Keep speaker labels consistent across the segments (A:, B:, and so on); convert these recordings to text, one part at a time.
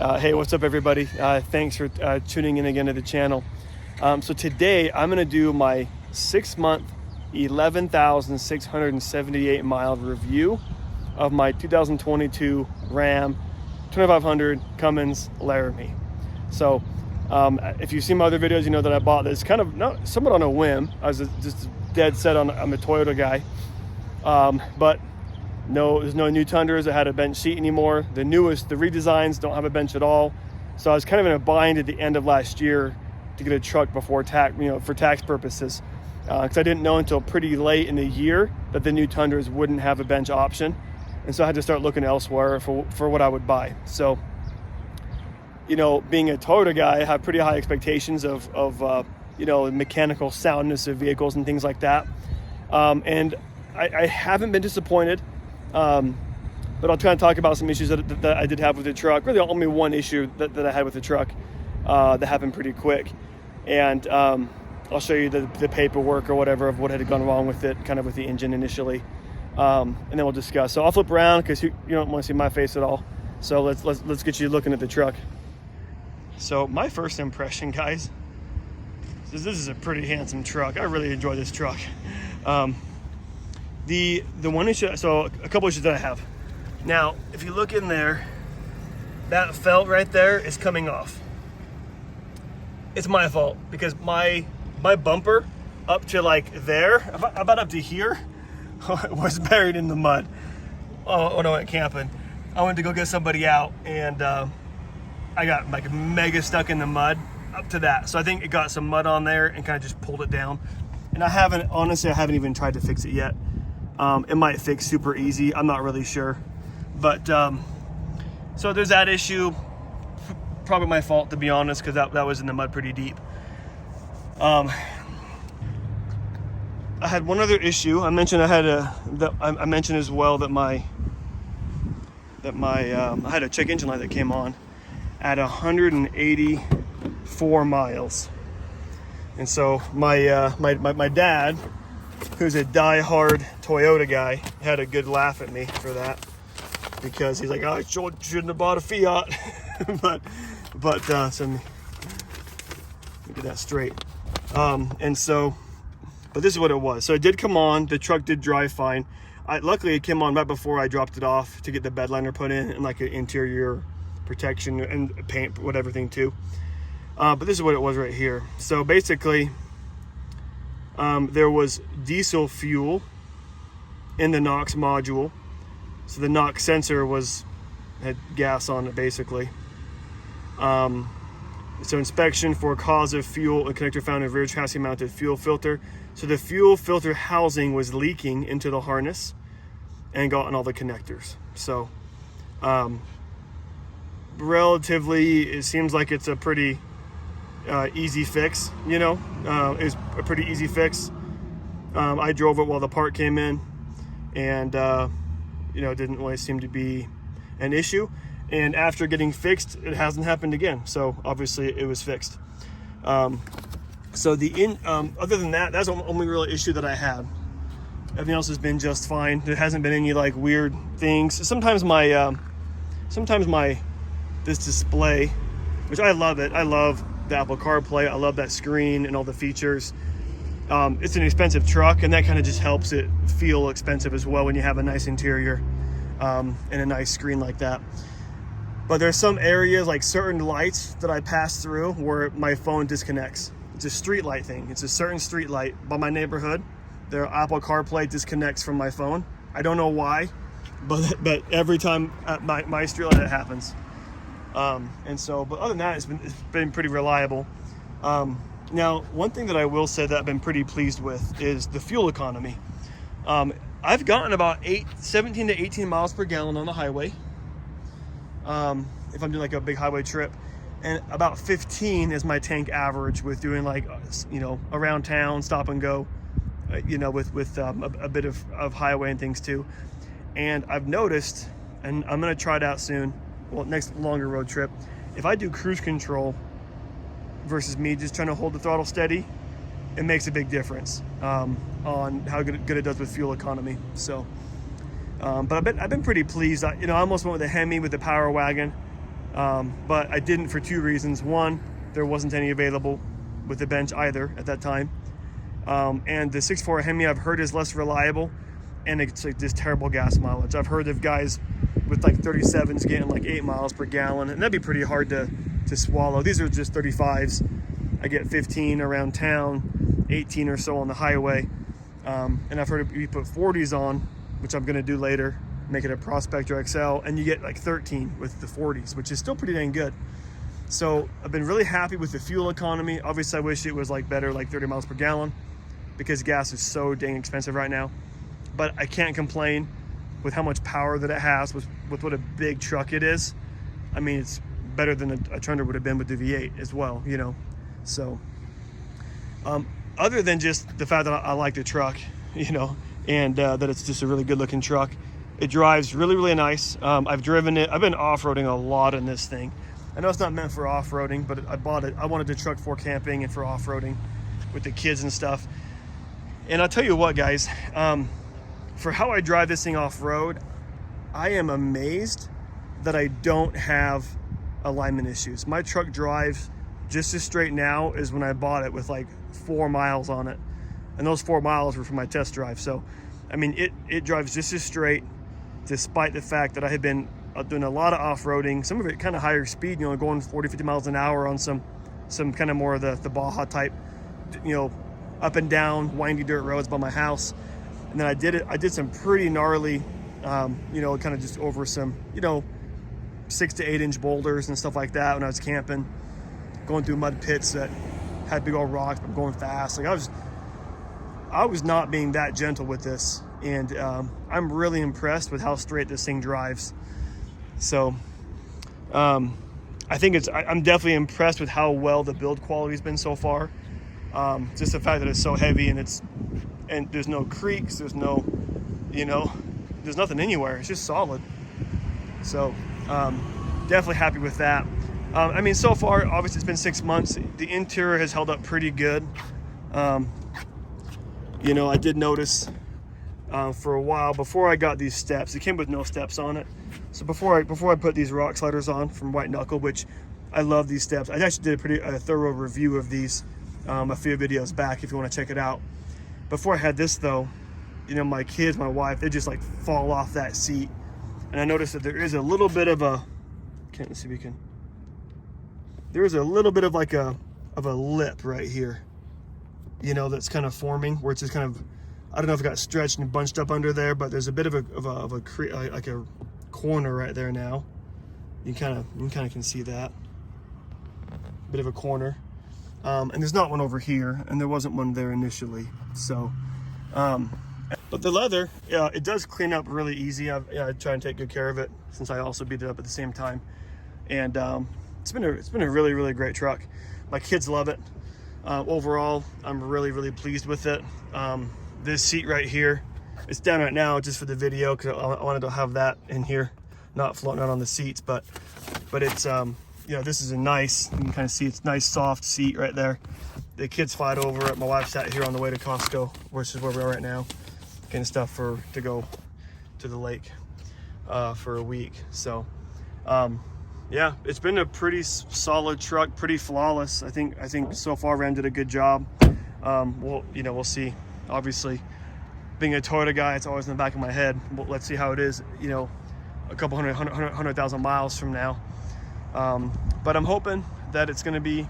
A: Hey, what's up, everybody? Thanks for tuning in again to the channel. So today I'm going to do my 6-month, 11,678 mile review of my 2022 Ram 2500 Cummins Laramie. So if you've seen my other videos, you know that I bought this kind of somewhat on a whim. I was just dead set on I'm a Toyota guy, but no, there's no new Tundras that had a bench seat anymore. The redesigns don't have a bench at all. So I was kind of in a bind at the end of last year to get a truck before tax, for tax purposes, because I didn't know until pretty late in the year that the new Tundras wouldn't have a bench option, and so I had to start looking elsewhere for what I would buy. So, being a Toyota guy, I have pretty high expectations of mechanical soundness of vehicles and things like that, and I haven't been disappointed. But I'll try and talk about some issues that I did have with the truck. Really only one issue that I had with the truck that happened pretty quick. And I'll show you the paperwork or whatever of what had gone wrong with it, kind of with the engine initially. And then we'll discuss. So I'll flip around because you don't want to see my face at all. So let's get you looking at the truck. So my first impression, guys, is this is a pretty handsome truck. I really enjoy this truck. The one issue, so a couple issues that I have. Now, if you look in there, that felt right there is coming off. It's my fault because my bumper up to like there, about up to here, was buried in the mud. When I went camping, I went to go get somebody out, and I got like mega stuck in the mud up to that. So I think it got some mud on there and kind of just pulled it down. And honestly, I haven't even tried to fix it yet. It might fix super easy. I'm not really sure. But so there's that issue. Probably my fault, to be honest, because that was in the mud pretty deep. I had one other issue. I mentioned I mentioned as well that I had a check engine light that came on at 184 miles. And so my dad, who's a die-hard Toyota guy, had a good laugh at me for that, because he's like, I shouldn't have bought a Fiat. but so let me get that straight. But this is what it was. So it did come on. The truck did drive fine. Luckily it came on right before I dropped it off to get the bed liner put in and like an interior protection and paint, whatever thing too. But this is what it was right here. So basically, there was diesel fuel in the NOx module. So the NOx sensor had gas on it, basically. So inspection for cause of fuel and connector found in rear chassis mounted fuel filter. So the fuel filter housing was leaking into the harness and got in all the connectors. So relatively, it seems like it's a pretty easy fix. It's a pretty easy fix. I drove it while the part came in, and it didn't really seem to be an issue. And after getting fixed, it hasn't happened again. So obviously it was fixed. Other than that, that's the only real issue that I had. Everything else has been just fine. There hasn't been any like weird things. Sometimes this display, which I love it. I love the Apple CarPlay. I love that screen and all the features. It's an expensive truck, and that kind of just helps it feel expensive as well when you have a nice interior and a nice screen like that. But there's some areas, like certain lights that I pass through, where my phone disconnects. It's a street light thing. It's a certain street light by my neighborhood. Their Apple CarPlay disconnects from my phone. I don't know why, but every time at my street light it happens. But other than that, it's been pretty reliable. Now, one thing that I will say that I've been pretty pleased with is the fuel economy. I've gotten about 17 to 18 miles per gallon on the highway, if I'm doing like a big highway trip, and about 15 is my tank average with doing like, around town, stop and go, with a bit of highway and things too. And I've noticed, and I'm going to try it out soon, next longer road trip, if I do cruise control versus me just trying to hold the throttle steady, it makes a big difference on how good it does with fuel economy. So, but I've been pretty pleased. I almost went with a Hemi with the Power Wagon, But I didn't for two reasons. One, there wasn't any available with the bench either at that time. And the 6.4 Hemi I've heard is less reliable, and it's like this terrible gas mileage. I've heard of guys with like 37s getting like 8 miles per gallon, and that'd be pretty hard to swallow. These are just 35s. I get 15 around town, 18 or so on the highway. And I've heard you put 40s on, which I'm gonna do later, make it a Prospector XL, and you get like 13 with the 40s, which is still pretty dang good. So I've been really happy with the fuel economy. Obviously I wish it was like better, like 30 miles per gallon, because gas is so dang expensive right now. But I can't complain with how much power that it has, with what a big truck it is. I mean, it's better than a Tundra would have been with the V8 as well, you know. So other than just the fact that I like the truck, you know, and that it's just a really good looking truck, it drives really, really nice. I've driven it. I've been off-roading a lot in this thing. I know it's not meant for off-roading, but I bought it. I wanted the truck for camping and for off-roading with the kids and stuff. And I'll tell you what, guys, for how I drive this thing off-road, I am amazed that I don't have alignment issues. My truck drives just as straight now as when I bought it, with like 4 miles on it. And those 4 miles were from my test drive. So, I mean, it drives just as straight, despite the fact that I had been doing a lot of off-roading, some of it kind of higher speed, you know, going 40, 50 miles an hour on some kind of more of the Baja type, you know, up and down windy dirt roads by my house. And then I did some pretty gnarly, you know, kind of just over some, you know, 6 to 8 inch boulders and stuff like that when I was camping, going through mud pits that had big old rocks, but going fast. Like I was not being that gentle with this, and I'm really impressed with how straight this thing drives. So I think I'm definitely impressed with how well the build quality has been so far. Just the fact that it's so heavy, and there's no creaks, there's no, you know, there's nothing anywhere. It's just solid. So definitely happy with that. I mean, so far, obviously it's been 6 months. The interior has held up pretty good. You know, I did notice for a while before I got these steps, it came with no steps on it. So before I put these rock sliders on from White Knuckle, which I love these steps. I actually did a pretty thorough review of these a few videos back if you want to check it out. Before I had this though, you know, my kids, my wife, they just like fall off that seat. And I noticed that there is a little bit of a, can't see if we can, there is a little bit of like a lip right here, you know, that's kind of forming, where it's just kind of, I don't know if it got stretched and bunched up under there, but there's a bit of a corner right there now. You kind of can see that bit of a corner, and there's not one over here, and there wasn't one there initially. So, but the leather, yeah, it does clean up really easy. I try and take good care of it, since I also beat it up at the same time, and it's been a really, really great truck. My kids love it. Overall, I'm really, really pleased with it. This seat right here, it's down right now just for the video, because I wanted to have that in here, not floating out on the seats. But it's you know, this is a nice, you can kind of see it's nice soft seat right there. The kids fight over it. My wife sat here on the way to Costco, which is where we are right now, getting stuff to go to the lake for a week. So yeah, it's been a pretty solid truck, pretty flawless. I think so far Ram did a good job. We'll see. Obviously, being a Toyota guy, it's always in the back of my head. Well, let's see how it is, you know, a couple 100,000 miles from now. But I'm hoping that it's going to be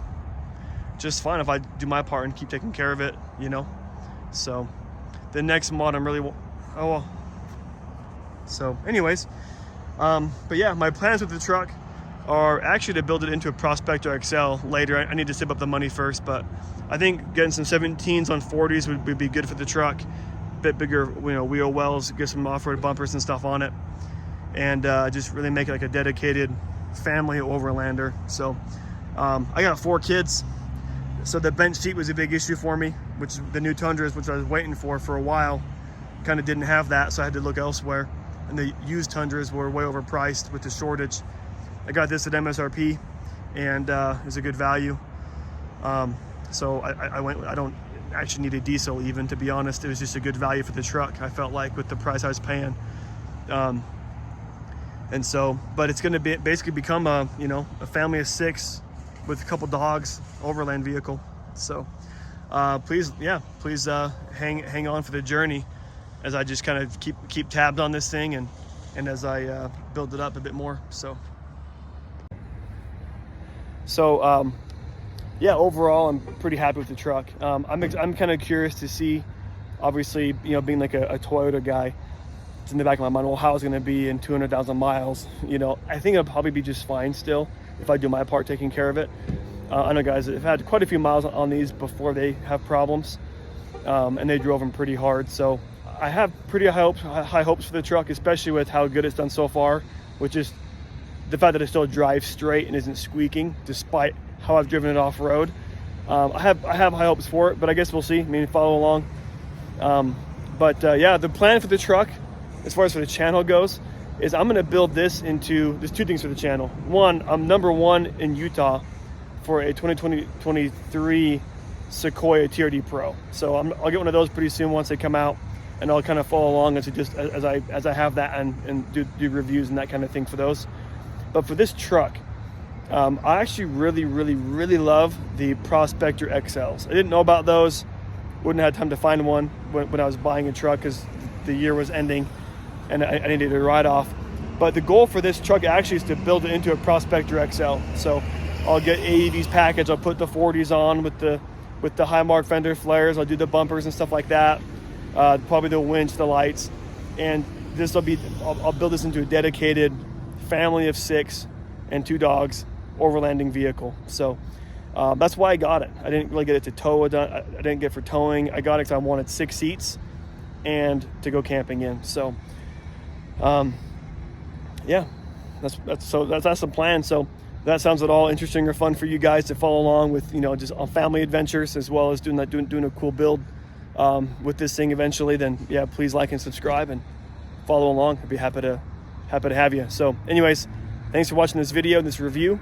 A: just fine if I do my part and keep taking care of it, you know. So the next mod I'm really, oh well. So anyways, but yeah, my plans with the truck are actually to build it into a Prospector XL later. I need to save up the money first, but I think getting some 17s on 40s would be good for the truck. Bit bigger, you know, wheel wells, get some off-road bumpers and stuff on it, and just really make it like a dedicated family overlander. So I got 4 kids, so the bench seat was a big issue for me, which the new Tundras, which I was waiting for a while, kind of didn't have that, so I had to look elsewhere. And the used Tundras were way overpriced with the shortage. I got this at MSRP, and it was a good value. So I don't actually need a diesel even, to be honest. It was just a good value for the truck, I felt like, with the price I was paying. And so, but it's going to be basically become a, you know, a family of 6 with a couple dogs overland vehicle. So please hang on for the journey as I just kind of keep tabs on this thing and as I build it up a bit more. So yeah, overall I'm pretty happy with the truck. I'm kind of curious to see, obviously, you know, being like a Toyota guy, it's in the back of my mind, well, how it's going to be in 200,000 miles. You know, I think it'll probably be just fine still if I do my part taking care of it. I know guys that have had quite a few miles on these before they have problems, and they drove them pretty hard. So I have pretty high hopes for the truck, especially with how good it's done so far, which is the fact that it still drives straight and isn't squeaking despite how I've driven it off road. I have high hopes for it, but I guess we'll see. I mean, follow along. Yeah, the plan for the truck, as far as for the channel goes, is I'm going to build this into, there's 2 things for the channel. One, I'm #1 in Utah for a 2023 Sequoia TRD Pro. So I'll get one of those pretty soon once they come out, and I'll kind of follow along as I have that and do reviews and that kind of thing for those. But for this truck, I actually really love the Prospector XLs. I didn't know about those, wouldn't have had time to find one when I was buying a truck because the year was ending and I needed a ride off. But the goal for this truck actually is to build it into a Prospector XL. So I'll get AEV's package, I'll put the 40s on with the high mark fender flares, I'll do the bumpers and stuff like that, probably the winch, the lights, and this will be, I'll build this into a dedicated family of 6 and 2 dogs overlanding vehicle. So that's why I got it. I didn't really get it to tow. I didn't get it for towing. I got it because I wanted 6 seats and to go camping in. So yeah, that's the plan. So that sounds at all interesting or fun for you guys to follow along with, you know, just on family adventures, as well as doing a cool build with this thing eventually, then yeah, please like and subscribe and follow along. I'd be happy to have you. So anyways, thanks for watching this video, this review,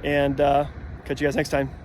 A: and catch you guys next time.